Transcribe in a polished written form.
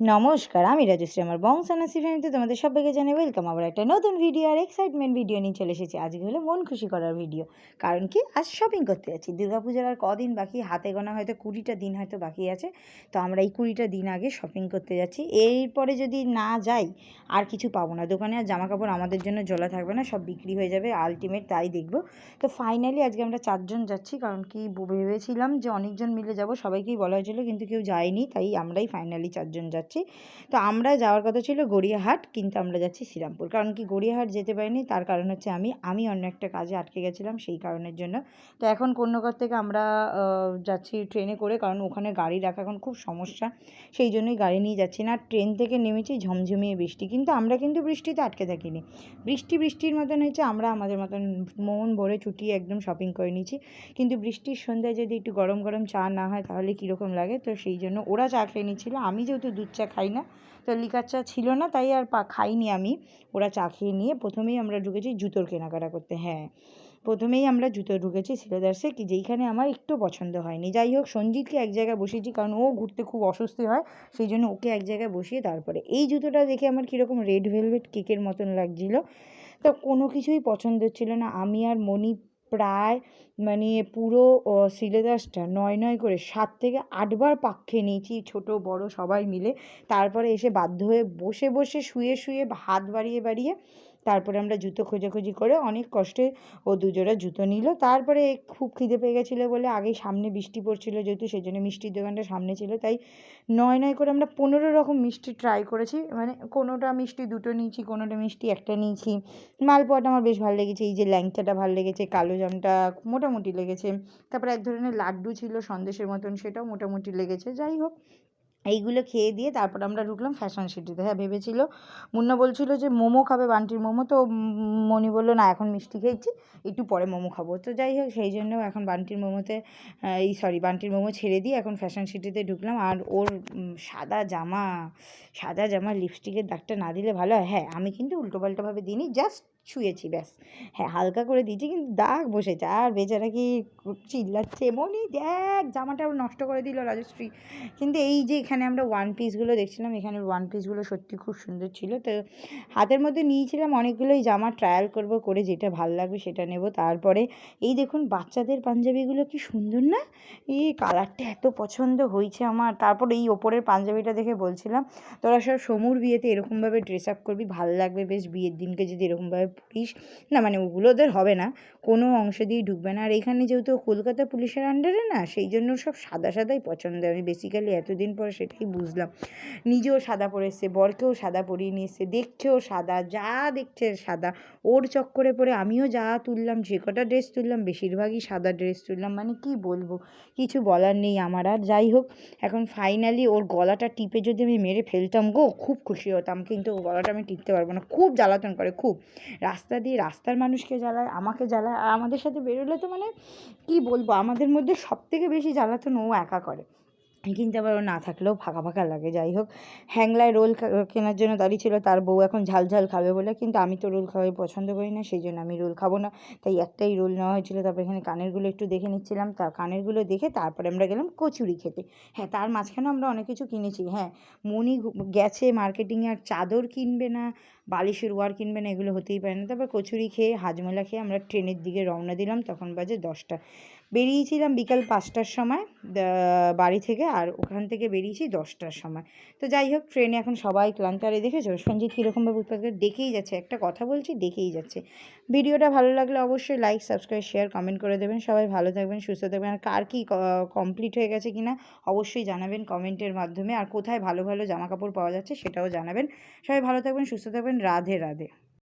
নমস্কার, আমি রাজশ্রী। আমার বংশানাসি ফ্যামিলিতে তোমাদের সবাইকে জানাই ওয়েলকাম। আবার একটা নতুন ভিডিও আর এক্সাইটমেন্ট ভিডিও নিয়ে চলে এসেছি। আজকে হলো মন খুশি করার ভিডিও। কারণ কি, আজ শপিং করতে যাচ্ছি। দুর্গাপূজার আর কদিন বাকি, হাতে গোনা হয়তো 20টা দিন হয়তো বাকি আছে। তো আমরা এই 20টা দিন আগে শপিং করতে যাচ্ছি। এরপরে যদি না যাই আর কিছু পাবো না, দোকানে আর জামা কাপড় আমাদের জন্য জোলা থাকবে না, সব বিক্রি হয়ে যাবে আলটিমেট, তাই দেখবো। তো ফাইনালি আজকে আমরা 4জন যাচ্ছি। কারণ কি, ভেবেছিলাম যে অনেকজন মিলে যাব, সবাইকেই বলা হয়েছিল, কিন্তু কেউ যায়নি, তাই আমরাই ফাইনালি 4জন যাচ্ছি। তো আমরা যাওয়ার কথা ছিল গড়িয়াহাট, কিন্তু আমরা যাচ্ছি শ্রীরামপুর। কারণ কি, গড়িয়াহাট যেতে পারিনি, তার কারণ হচ্ছে আমি অন্য একটা কাজে আটকে গেছিলাম, সেই কারণের জন্য। তো এখন কন্যগর থেকে আমরা যাচ্ছি ট্রেনে করে, কারণ ওখানে গাড়ি রাখা এখন খুব সমস্যা, সেই জন্যই গাড়ি নিয়ে যাচ্ছি না। ট্রেন থেকে নেমেছি, ঝমঝমিয়ে বৃষ্টি, কিন্তু আমরা কিন্তু বৃষ্টিতে আটকে থাকিনি। বৃষ্টির মতন হয়েছে, আমরা আমাদের মতন মন ভরে চুটিয়ে একদম শপিং করে নিয়েছি। কিন্তু বৃষ্টির সন্ধ্যায় যদি একটু গরম গরম চা না হয় তাহলে কীরকম লাগে। তো সেই জন্য ওরা চা খেয়ে নিচ্ছিল, আমি যেহেতু দুধ চা খাই না, তো লিকার চা ছিল না, তাই আর খাইনি আমি। ওরা চা খেয়ে নিয়ে প্রথমেই আমরা ঢুকেছি জুতোর কেনাকাটা করতে। হ্যাঁ, প্রথমেই আমরা জুতো ঢুকেছি সিলেদার্সে, কি যেইখানে আমার একটু পছন্দ হয়নি। যাই হোক, সঞ্জিতকে এক জায়গায় বসিয়েছি, কারণ ও ঘুরতে খুব অস্বস্তি হয়, সেই জন্য ওকে এক জায়গায় বসিয়ে তারপরে এই জুতোটা দেখে আমার কীরকম রেড ভেলভেট কেকের মতন লাগছিল। তো কোনো কিছুই পছন্দ হচ্ছিল না। আমি আর মনি প্রায় পুরো শ্রীলেদার্সটা 9 করে 7 থেকে 8 বার পাক খেয়ে নিয়েছি, ছোটো বড় সবাই মিলে। তারপরে এসে বাধ্য হয়ে বসে শুয়ে হাত বাড়িয়ে তারপরে আমরা জুতো খোঁজাখুঁজি করে অনেক কষ্টে ও দুজোড়া জুতো নিল। তারপরে খুব খিদে পেয়ে গেছিলো বলে, আগেই সামনে বৃষ্টি পড়ছিল যেহেতু, সেই জন্য মিষ্টির দোকানটা সামনে ছিল, তাই 9 করে আমরা 15 রকম মিষ্টি ট্রাই করেছি। কোনোটা মিষ্টি 2টো নিয়েছি, কোনোটা মিষ্টি 1টা নিয়েছি। মালপোয়াটা আমার বেশ ভালো লেগেছে, এই যে ল্যাংচাটা ভালো লেগেছে, কালো জামটা মোটামুটি লেগেছে। তারপরে এক ধরনের লাড্ডু ছিল সন্দেশের মতন, সেটাও মোটামুটি লেগেছে। যাই হোক, এইগুলো খেয়ে দিয়ে তারপর আমরা ঢুকলাম ফ্যাশন সিটিতে। হ্যাঁ, ভেবেছিল, মুন্না বলছিল যে মোমো খাবে, বান্টির মোমো। তো মনি বললো না, এখন মিষ্টি খেয়েছি, একটু পরে মোমো খাবো। তো যাই হোক, সেই জন্য এখন বান্টির মোমো ছেড়ে দিয়ে এখন ফ্যাশন সিটিতে ঢুকলাম। আর ওর সাদা জামা লিপস্টিকের দাগটা না দিলে ভালো হয়। হ্যাঁ, আমি কিন্তু উল্টোপাল্টাভাবে দিইনি, জাস্ট ছুঁয়েছি ব্যাস। হ্যাঁ, হালকা করে দিয়েছি, কিন্তু দাগ বসেছে। আর বেচারা কি চিল্লাচ্ছে, মনি দেখ জামাটা নষ্ট করে দিল রাজশ্রী। কিন্তু এই যে এখানে আমরা ওয়ান পিসগুলো দেখছিলাম, এখানের ওয়ান পিসগুলো সত্যি খুব সুন্দর ছিল। তো হাতের মধ্যে নিয়েছিলাম অনেকগুলোই জামা, ট্রায়াল করব, করে যেটা ভালো লাগবে সেটা নেব। তারপরে এই দেখুন বাচ্চাদের পাঞ্জাবিগুলো কি সুন্দর না, এই কালারটা এত পছন্দ হয়েছে আমার। তারপর এই ওপরের পাঞ্জাবিটা দেখে বলছিলাম, তোরা সব সমুর বিয়েতে এরকমভাবে ড্রেস আপ করবি, ভালো লাগবে বেশ, বিয়ের দিনকে যদি এরকমভাবে পরিস না, ওগুলো ওদের হবে না, কোনো অংশ দিয়েই ঢুকবে না। আর এখানে যেহেতু কলকাতা পুলিশের আন্ডারে না, সেই জন্য সব সাদাই পছন্দ। আমি বেসিক্যালি এতদিন পর সেটাই বুঝলাম। নিজেও সাদা পরে এসছে, বরকেও সাদা পরিয়ে নিয়ে এসছে, দেখছেও সাদা, যা দেখছে সাদা। ওর চক্করে পরে আমিও যা তুললাম, যে কটা ড্রেস তুললাম বেশিরভাগই সাদা ড্রেস তুললাম। কি বলবো, কিছু বলার নেই আমার। আর যাই হোক, এখন ফাইনালি ওর গলাটা টিপে যদি আমি মেরে ফেলতাম গো, খুব খুশি হতাম, কিন্তু ওর গলাটা আমি টিপতে পারবো না, খুব জ্বালাতন করে, খুব। রাস্তার মানুষকে জ্বালায়, আমাকে জ্বালায়, আর আমাদের সাথে বেরোলে তো কি বলবো, আমাদের মধ্যে সবথেকে বেশি জ্বালাতন ও একা করে, কিন্তু আবার ও না থাকলেও ফাঁকা লাগে। যাই হোক, হ্যাংলায় রোল কেনার জন্য দাঁড়িয়ে ছিল, তার বউ এখন ঝাল খাবে বলে, কিন্তু আমি তো রোল খাওয়াই পছন্দ করি না, সেই জন্য আমি রোল খাবো না, তাই একটাই রোল নেওয়া হয়েছিল। তারপর এখানে কানেরগুলো একটু দেখে নিচ্ছিলাম, কানেরগুলো দেখে তারপরে আমরা গেলাম কচুরি খেতে। হ্যাঁ, তার মাঝখানে আমরা অনেক কিছু কিনেছি। হ্যাঁ, মনি গেছে মার্কেটিংয়ে, আর চাদর কিনবে না, বালিশের ওয়ার কিনবে না, এগুলো হতেই পারে না। তারপর কচুরি খেয়ে হাজমোলা খেয়ে আমরা ট্রেনের দিকে রওনা দিলাম। তখন বাজে 10টা। বেরিয়েছিলাম বিকাল 5টার সময় বাড়ি থেকে, আর ওখান থেকে বেরিয়েছি 10টার সময়। তো যাই হোক, ট্রেনে এখন সবাই ক্লান্ত। আর দেখেছো সঞ্জিত কীরকমভাবে উৎপাত করে দেখেই যাচ্ছে, একটা কথা বলছি দেখেই যাচ্ছে। ভিডিওটা ভালো লাগলে অবশ্যই লাইক, সাবস্ক্রাইব, শেয়ার, কমেন্ট করে দেবেন। সবাই ভালো থাকবেন, সুস্থ থাকবেন। আর কার কি কমপ্লিট হয়ে গেছে কিনা অবশ্যই জানাবেন কমেন্টের মাধ্যমে। আর কোথায় ভালো জামা কাপড় পাওয়া যাচ্ছে সেটাও জানাবেন। সবাই ভালো থাকবেন, সুস্থ থাকবেন। রাধে রাধে।